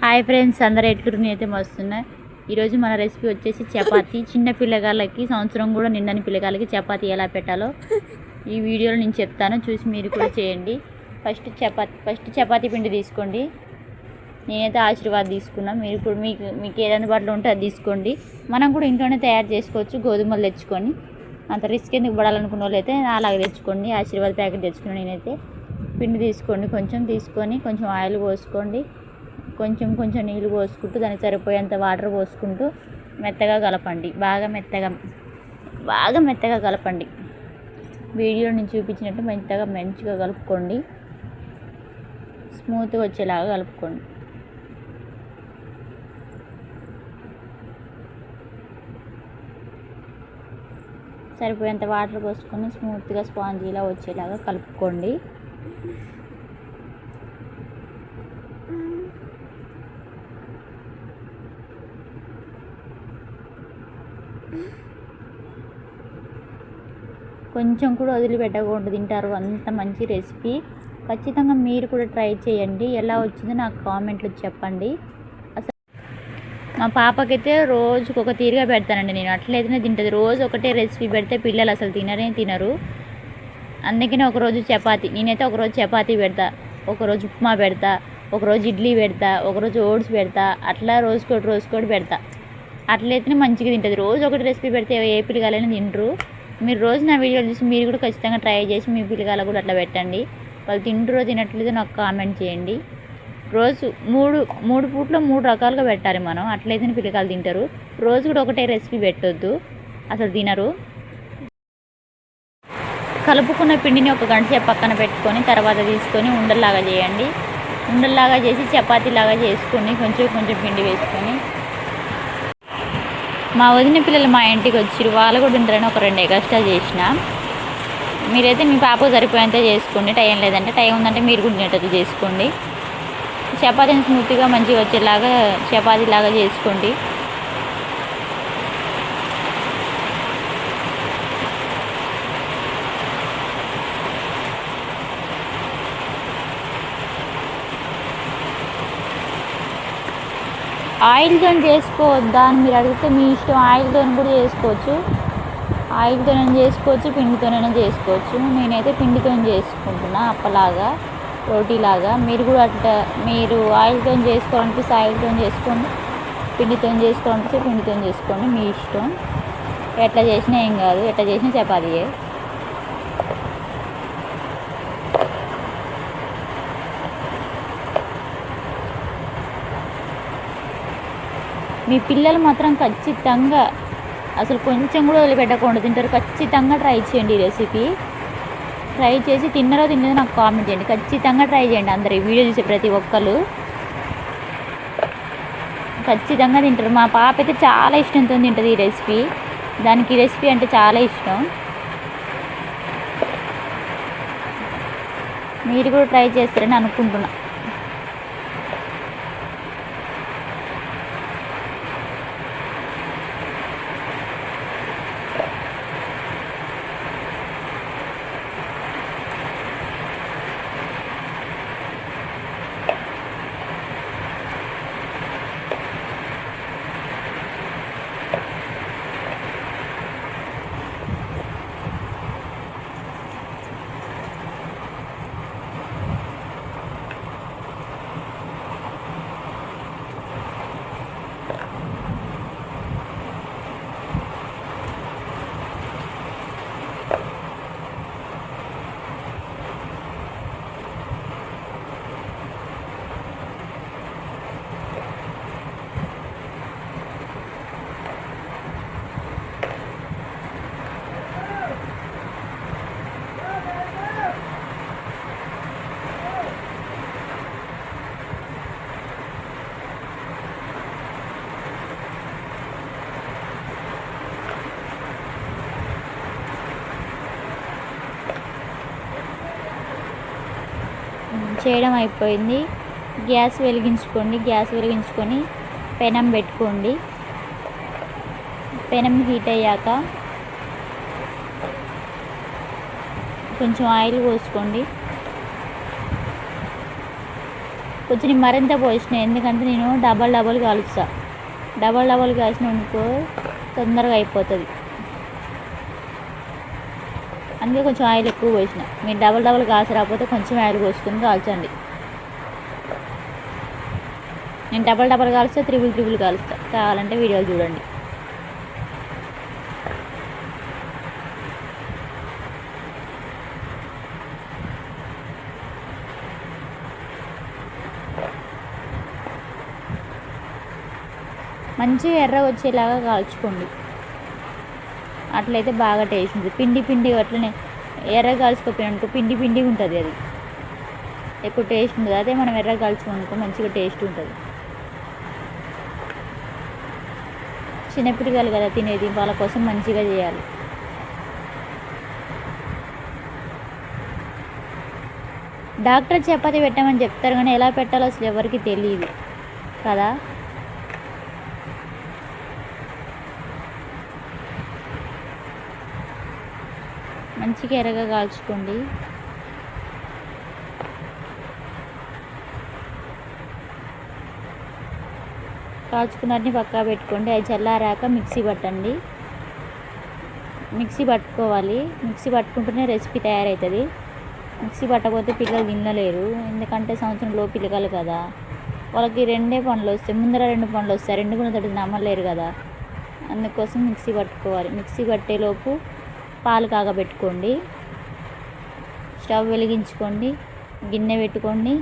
Hi friends, అందరూ ఎట్లున్నారు? అయితే మస్తున్నాయి. ఈరోజు మన రెసిపీ వచ్చేసి చపాతీ. చిన్న పిల్లగాళ్ళకి, సంవత్సరం కూడా నిండని పిల్లగాళ్ళకి చపాతీ ఎలా పెట్టాలో ఈ వీడియోలో నేను చెప్తాను, చూసి మీరు కూడా చేయండి. ఫస్ట్ చపాతీ పిండి తీసుకోండి. నేనైతే ఆశీర్వాద్ తీసుకున్నాను. మీరు కూడా మీకు ఏది అందుబాటులో ఉంటే అది తీసుకోండి. మనం కూడా ఇంట్లోనే తయారు చేసుకోవచ్చు. గోధుమలు తెచ్చుకొని అంత రిస్క్ ఎందుకు పడాలనుకున్న వాళ్ళు అయితే అలాగే తెచ్చుకోండి. ఆశీర్వాద్ ప్యాకెట్ తెచ్చుకున్నాను నేనైతే. పిండి తీసుకోండి, కొంచెం తీసుకొని కొంచెం ఆయిల్ పోసుకోండి. కొంచెం కొంచెం నీళ్ళు పోసుకుంటూ దానికి సరిపోయేంత వాటర్ పోసుకుంటూ మెత్తగా కలపండి. బాగా మెత్తగా కలపండి. వీడియో నేను చూపించినట్టు మంచిగా కలుపుకోండి. స్మూత్గా వచ్చేలాగా కలుపుకోండి. సరిపోయేంత వాటర్ పోసుకొని స్మూత్గా స్పాంజీలా వచ్చేలాగా కలుపుకోండి. కొంచెం కూడా వదిలిపెట్టకుండా తింటారు. అంత మంచి రెసిపీ. ఖచ్చితంగా మీరు కూడా ట్రై చేయండి. ఎలా వచ్చిందో నాకు కామెంట్లో చెప్పండి. అసలు మా పాపకైతే రోజుకు ఒక తీరుగా పెడతానండి నేను. అట్లయితేనే తింటుంది. రోజు ఒకటే రెసిపీ పెడితే పిల్లలు అసలు తినరు. అందుకనే ఒకరోజు చపాతీ, నేనైతే ఒకరోజు చపాతీ పెడతా, ఒకరోజు ఉప్మా పెడతా, ఒకరోజు ఇడ్లీ పెడతా, ఒకరోజు ఓట్స్ పెడతా. అట్లా రోజుకోటి పెడతా. అట్లయితేనే మంచిగా తింటుంది. రోజు ఒకటి రెసిపీ పెడితే ఏ పిల్లగాలైనా తింటారు. మీరు రోజు నా వీడియోలు చూసి మీరు కూడా ఖచ్చితంగా ట్రై చేసి మీ పిల్లగాళ్ళకు కూడా అట్లా పెట్టండి. వాళ్ళు తింటారో తినట్లేదో నాకు కామెంట్ చేయండి. రోజు మూడు పూట్లో 3 రకాలుగా పెట్టాలి మనం. అట్లయితేనే పిల్లగాళ్ళు తింటారు. రోజు కూడా ఒకటే రెసిపీ పెట్టొద్దు, అసలు తినరు. కలుపుకున్న పిండిని ఒక గంట సేపు పక్కన పెట్టుకొని తర్వాత తీసుకొని ఉండల్లాగా చేయండి. ఉండల్లాగా చేసి చపాతీలాగా చేసుకొని కొంచెం పిండి వేసుకొని. మా వదిన పిల్లలు మా ఇంటికి వచ్చారు. వాళ్ళు కూడా తింటారని ఒక 2 ఎక్స్ట్రా చేసిన. మీరైతే మీ పాపకు సరిపోయేంత చేసుకోండి. టైం లేదంటే, టైం ఉందంటే మీరు కూడా తినేటట్టు చేసుకోండి. చపాతీని స్మూత్గా మంచిగా వచ్చేలాగా చపాతీలాగా చేసుకోండి. ఆయిల్తో చేసుకోవద్దా అని మీరు అడిగితే మీ ఇష్టం. ఆయిల్తో కూడా చేసుకోవచ్చు, పిండితోనైనా చేసుకోవచ్చు. నేనైతే పిండితో చేసుకుంటున్నా, అప్పలాగా రోటీలాగా. మీరు కూడా అట్లా, మీరు ఆయిల్తో చేసుకోవాలనిపిస్తే ఆయిల్తో చేసుకోండి, పిండితో చేసుకోవాలనిపిస్తే పిండితో చేసుకోండి. మీ ఇష్టం. ఎట్లా చేసినా ఏం కాదు, ఎట్లా చేసినా చపాతీయే. మీ పిల్లలు మాత్రం ఖచ్చితంగా అసలు కొంచెం కూడా వదిలిపెట్టకుండా తింటారు. ఖచ్చితంగా ట్రై చేయండి ఈ రెసిపీ. ట్రై చేసి తిన్నదో నాకు కామెంట్ చేయండి. ఖచ్చితంగా ట్రై చేయండి. అందరు ఈ వీడియో చూసే ప్రతి ఒక్కరు ఖచ్చితంగా తింటారు. మా పాప అయితే చాలా ఇష్టంతో తింటుంది ఈ రెసిపీ. దానికి ఈ రెసిపీ అంటే చాలా ఇష్టం. మీరు కూడా ట్రై చేస్తారని అనుకుంటున్నా. చేయడం అయిపోయింది. గ్యాస్ వెలిగించుకొని పెనం పెట్టుకోండి. పెనం హీట్ అయ్యాక కొంచెం ఆయిల్ పోసుకోండి. కొంచెం నేను మరింత పోసిన, ఎందుకంటే నేను డబల్ కాలుస్తా. డబల్ కాల్చిన అనుకో తొందరగా అయిపోతుంది. అందుకే కొంచెం ఆయిల్ ఎక్కువ పోసిన. మీరు డబల్ కాల్చి రాకపోతే కొంచెం ఆయిల్ పోసుకొని కాల్చండి. నేను డబల్ కాలుస్తా, త్రిబుల్ కాలుస్తా. కావాలంటే వీడియోలు చూడండి. మంచిగా ఎర్రగా వచ్చేలాగా కాల్చుకోండి. అట్లయితే బాగా టేస్ట్ ఉంటుంది. పిండి అట్లనే ఎర్రగా కాల్చుకోపోయిననుకో పిండి ఉంటుంది, అది ఎక్కువ టేస్ట్ ఉంటుంది. అదే మనం ఎర్రగా కాల్చుకోనుకో మంచిగా టేస్ట్ ఉంటుంది. చిన్నపిల్లలు కదా తినేది, వాళ్ళ కోసం మంచిగా చేయాలి. డాక్టర్ చపాతీ పెట్టమని చెప్తారు కానీ ఎలా పెట్టాలో అసలు ఎవరికి తెలియదు కదా. మంచిగా ఎర్రగా కాల్చుకోండి. కాల్చుకున్నట్టు పక్కా పెట్టుకోండి. అది చల్లారాక మిక్సీ పట్టండి. మిక్సీ పట్టుకోవాలి. మిక్సీ పట్టుకుంటేనే రెసిపీ తయారవుతుంది. మిక్సీ పట్టకపోతే పిల్లలు తినలేరు, ఎందుకంటే సంవత్సరంలో పిల్లలు కదా, వాళ్ళకి 2 పండ్లు వస్తాయి. ముందర 2 పండ్లు వస్తాయి, 2 కూడా తోటి నమ్మలేరు కదా. అందుకోసం మిక్సీ పట్టుకోవాలి. మిక్సీ పట్టేలోపు పాలు కాగబెట్టుకోండి. స్టవ్ వెలిగించుకోండి. గిన్నె పెట్టుకోండి.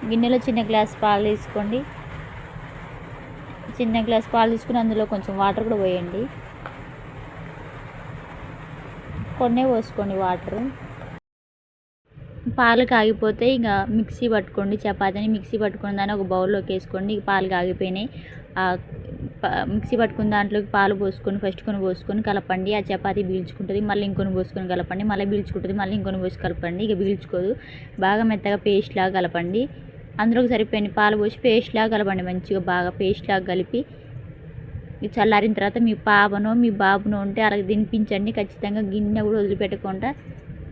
గిన్నెలో చిన్న గ్లాస్ పాలు తీసుకోండి. చిన్న గ్లాస్ పాలు తీసుకుని అందులో కొంచెం వాటర్ కూడా పోయండి. కొన్నే పోసుకోండి వాటర్. పాలు కాగిపోతే ఇక మిక్సీ పట్టుకోండి. చపాతీని మిక్సీ పట్టుకున్న దాన్ని ఒక బౌల్లోకి వేసుకోండి. పాలు కాగిపోయినాయి. మిక్సీ పట్టుకున్న దాంట్లోకి పాలు పోసుకొని ఫస్ట్ కొన్ని పోసుకొని కలపండి. ఆ చపాతీ పీల్చుకుంటుంది. మళ్ళీ ఇంకొని పోసుకొని కలపండి. మళ్ళీ పీల్చుకుంటుంది. మళ్ళీ ఇంకొని పోసి కలపండి. ఇక పీల్చుకోదు. బాగా మెత్తగా పేస్ట్ లాగా కలపండి. అందులోకి సరిపోయిన పాలు పోసి పేస్ట్ లాగా కలపండి. మంచిగా బాగా పేస్ట్ లాగా కలిపి ఇది చల్లారిన తర్వాత మీ పాపనో మీ బాబునో ఉంటే అలాగే తినిపించండి. ఖచ్చితంగా గిన్నె కూడా వదిలిపెట్టకుండా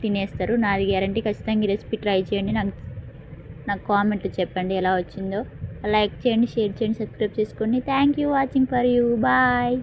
తినేస్తారు. నాది గ్యారంటీ. ఖచ్చితంగా ఈ రెసిపీ ట్రై చేయండి. నాకు కామెంట్లు చెప్పండి ఎలా వచ్చిందో. లైక్ చేయండి, షేర్ చేయండి, సబ్స్క్రైబ్ చేసుకోండి. Thank you watching for you. Bye.